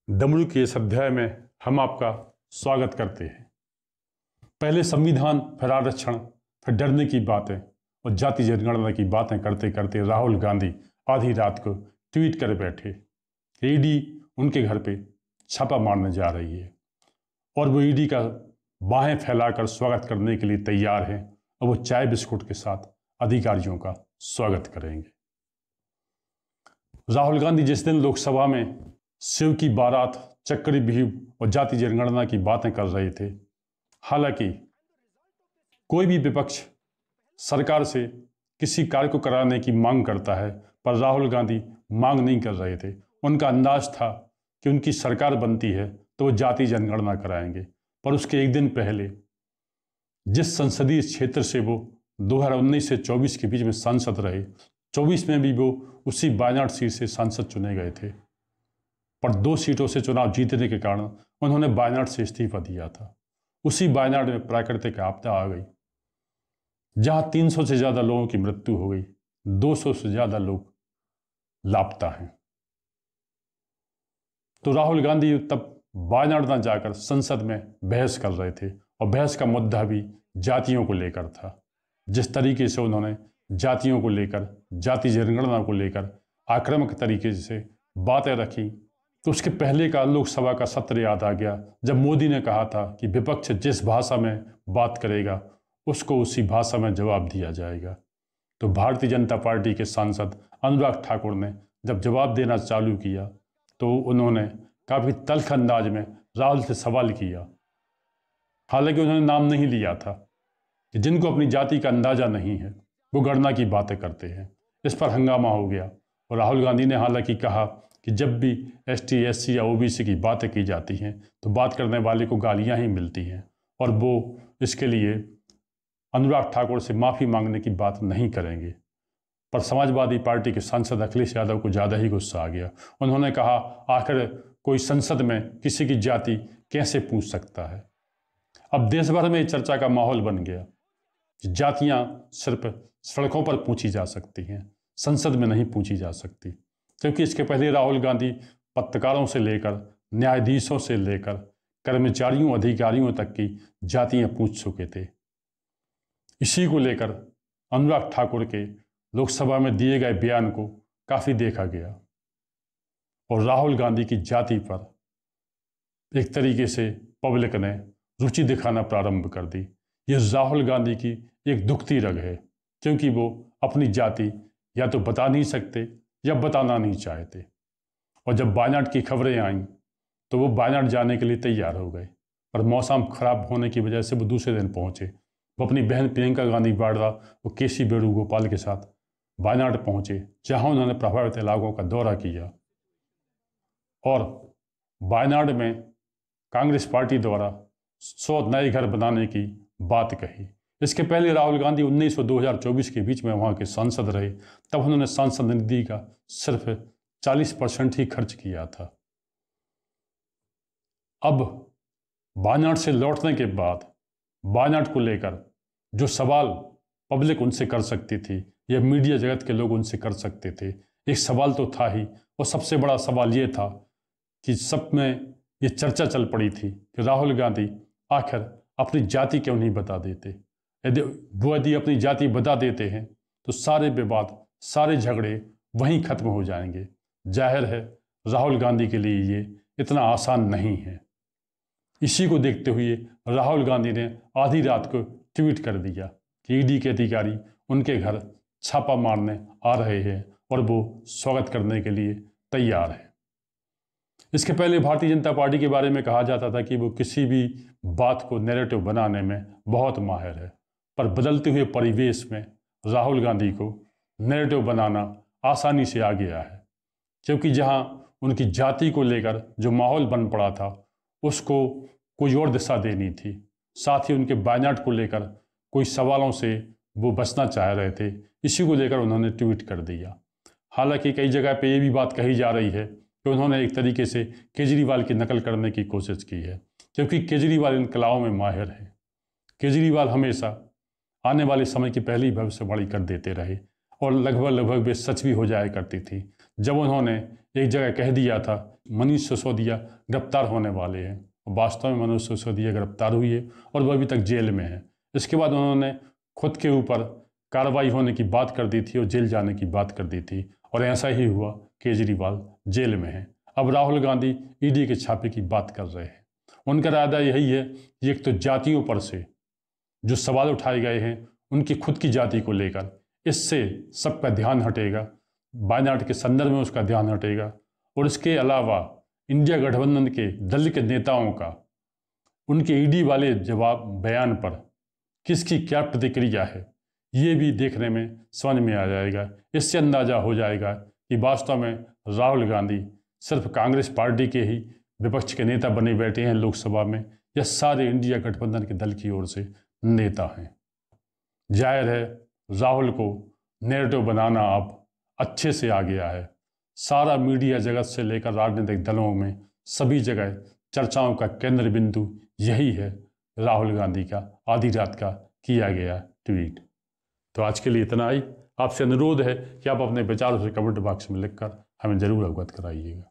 डमरू के इस अध्याय में हम आपका स्वागत करते हैं। पहले संविधान, फिर आरक्षण, फिर डरने की बातें और जाति जनगणना की बातें करते करते राहुल गांधी आधी रात को ट्वीट कर बैठे। ईडी उनके घर पे छापा मारने जा रही है और वो ईडी का बाहें फैलाकर स्वागत करने के लिए तैयार हैं और वो चाय बिस्कुट के साथ अधिकारियों का स्वागत करेंगे। राहुल गांधी जिस दिन लोकसभा में शिव की बारात, चक्रव्यूह और जाति जनगणना की बातें कर रहे थे, हालांकि कोई भी विपक्ष सरकार से किसी कार्य को कराने की मांग करता है, पर राहुल गांधी मांग नहीं कर रहे थे। उनका अंदाज था कि उनकी सरकार बनती है तो वो जाति जनगणना कराएंगे। पर उसके एक दिन पहले जिस संसदीय क्षेत्र से वो 2019 से 24 के बीच में सांसद रहे, 24 में भी वो उसी वायनाड सीट से सांसद चुने गए थे, पर 2 सीटों से चुनाव जीतने के कारण उन्होंने वायनाड से इस्तीफा दिया था। उसी वायनाड में प्राकृतिक आपदा आ गई, जहां 300 से ज़्यादा लोगों की मृत्यु हो गई, 200 से ज़्यादा लोग लापता हैं। तो राहुल गांधी तब वायनाड न जाकर संसद में बहस कर रहे थे और बहस का मुद्दा भी जातियों को लेकर था। जिस तरीके से उन्होंने जातियों को लेकर, जाति जनगणना को लेकर आक्रामक तरीके से बातें रखी, तो उसके पहले का लोकसभा का सत्र याद आ गया, जब मोदी ने कहा था कि विपक्ष जिस भाषा में बात करेगा उसको उसी भाषा में जवाब दिया जाएगा। तो भारतीय जनता पार्टी के सांसद अनुराग ठाकुर ने जब जवाब देना चालू किया तो उन्होंने काफ़ी तल्ख अंदाज में राहुल से सवाल किया। हालांकि उन्होंने नाम नहीं लिया था कि जिनको अपनी जाति का अंदाज़ा नहीं है वो गणना की बातें करते हैं। इस पर हंगामा हो गया और राहुल गांधी ने हालांकि कहा कि जब भी ST SC या OBC की बातें की जाती हैं तो बात करने वाले को गालियां ही मिलती हैं और वो इसके लिए अनुराग ठाकुर से माफ़ी मांगने की बात नहीं करेंगे। पर समाजवादी पार्टी के सांसद अखिलेश यादव को ज़्यादा ही गुस्सा आ गया। उन्होंने कहा, आखिर कोई संसद में किसी की जाति कैसे पूछ सकता है। अब देश भर में चर्चा का माहौल बन गया कि जातियाँ सिर्फ सड़कों पर पूछी जा सकती हैं, संसद में नहीं पूछी जा सकती, क्योंकि इसके पहले राहुल गांधी पत्रकारों से लेकर न्यायाधीशों से लेकर कर्मचारियों, अधिकारियों तक की जातियां पूछ चुके थे। इसी को लेकर अनुराग ठाकुर के लोकसभा में दिए गए बयान को काफ़ी देखा गया और राहुल गांधी की जाति पर एक तरीके से पब्लिक ने रुचि दिखाना प्रारंभ कर दी। ये राहुल गांधी की एक दुखती रग है, क्योंकि वो अपनी जाति या तो बता नहीं सकते या बताना नहीं चाहते। और जब वायनाड की खबरें आईं तो वो वायनाड जाने के लिए तैयार हो गए, पर मौसम खराब होने की वजह से वो दूसरे दिन पहुंचे। वो अपनी बहन प्रियंका गांधी वाड्रा और KC वेणुगोपाल के साथ वायनाड पहुंचे, जहां उन्होंने प्रभावित इलाकों का दौरा किया और वायनाड में कांग्रेस पार्टी द्वारा 100 नए घर बनाने की बात कही। इसके पहले राहुल गांधी 19 और 2024 के बीच में वहाँ के सांसद रहे, तब उन्होंने सांसद निधि का सिर्फ 40% ही खर्च किया था। अब वायनाड से लौटने के बाद वायनाड को लेकर जो सवाल पब्लिक उनसे कर सकती थी या मीडिया जगत के लोग उनसे कर सकते थे, एक सवाल तो था ही, और सबसे बड़ा सवाल ये था कि सब में ये चर्चा चल पड़ी थी कि राहुल गांधी आखिर अपनी जाति क्यों नहीं बता देते। यदि अपनी जाति बता देते हैं तो सारे विवाद, सारे झगड़े वहीं खत्म हो जाएंगे। जाहिर है राहुल गांधी के लिए ये इतना आसान नहीं है। इसी को देखते हुए राहुल गांधी ने आधी रात को ट्वीट कर दिया कि ईडी के अधिकारी उनके घर छापा मारने आ रहे हैं और वो स्वागत करने के लिए तैयार हैं। इसके पहले भारतीय जनता पार्टी के बारे में कहा जाता था कि वो किसी भी बात को नैरेटिव बनाने में बहुत माहिर है, पर बदलते हुए परिवेश में राहुल गांधी को नैरेटिव बनाना आसानी से आ गया है, क्योंकि जहां उनकी जाति को लेकर जो माहौल बन पड़ा था उसको कोई और दिशा देनी थी। साथ ही उनके वायनाड को लेकर कोई सवालों से वो बचना चाह रहे थे, इसी को लेकर उन्होंने ट्वीट कर दिया। हालांकि कई जगह पे ये भी बात कही जा रही है कि उन्होंने एक तरीके से केजरीवाल की नकल करने की कोशिश की है, क्योंकि केजरीवाल इन कलाओं में माहिर है। केजरीवाल हमेशा आने वाले समय की पहली भविष्यवाणी कर देते रहे और लगभग वे सच भी हो जाया करती थी। जब उन्होंने एक जगह कह दिया था मनीष सिसोदिया गिरफ्तार होने वाले हैं, और वास्तव में मनीष सिसोदिया गिरफ्तार हुई है और वो अभी तक जेल में है। इसके बाद उन्होंने खुद के ऊपर कार्रवाई होने की बात कर दी थी और जेल जाने की बात कर दी थी, और ऐसा ही हुआ, केजरीवाल जेल में है। अब राहुल गांधी ईडी के छापे की बात कर रहे हैं। उनका इरादा यही है कि एक तो जातियों पर से जो सवाल उठाए गए हैं उनकी खुद की जाति को लेकर, इससे सबका ध्यान हटेगा, वायनाड के संदर्भ में उसका ध्यान हटेगा, और इसके अलावा इंडिया गठबंधन के दल के नेताओं का उनके ईडी वाले जवाब बयान पर किसकी क्या प्रतिक्रिया है ये भी देखने में समझ में आ जाएगा। इससे अंदाज़ा हो जाएगा कि वास्तव में राहुल गांधी सिर्फ कांग्रेस पार्टी के ही विपक्ष के नेता बने बैठे हैं लोकसभा में, या सारे इंडिया गठबंधन के दल की ओर से नेता हैं। जाहिर है राहुल को नैरेटिव बनाना अब अच्छे से आ गया है। सारा मीडिया जगत से लेकर राजनीतिक दलों में सभी जगह चर्चाओं का केंद्र बिंदु यही है, राहुल गांधी का आधी रात का किया गया ट्वीट। तो आज के लिए इतना ही। आपसे अनुरोध है कि आप अपने विचारों से कमेंट बॉक्स में लिखकर हमें ज़रूर अवगत कराइएगा।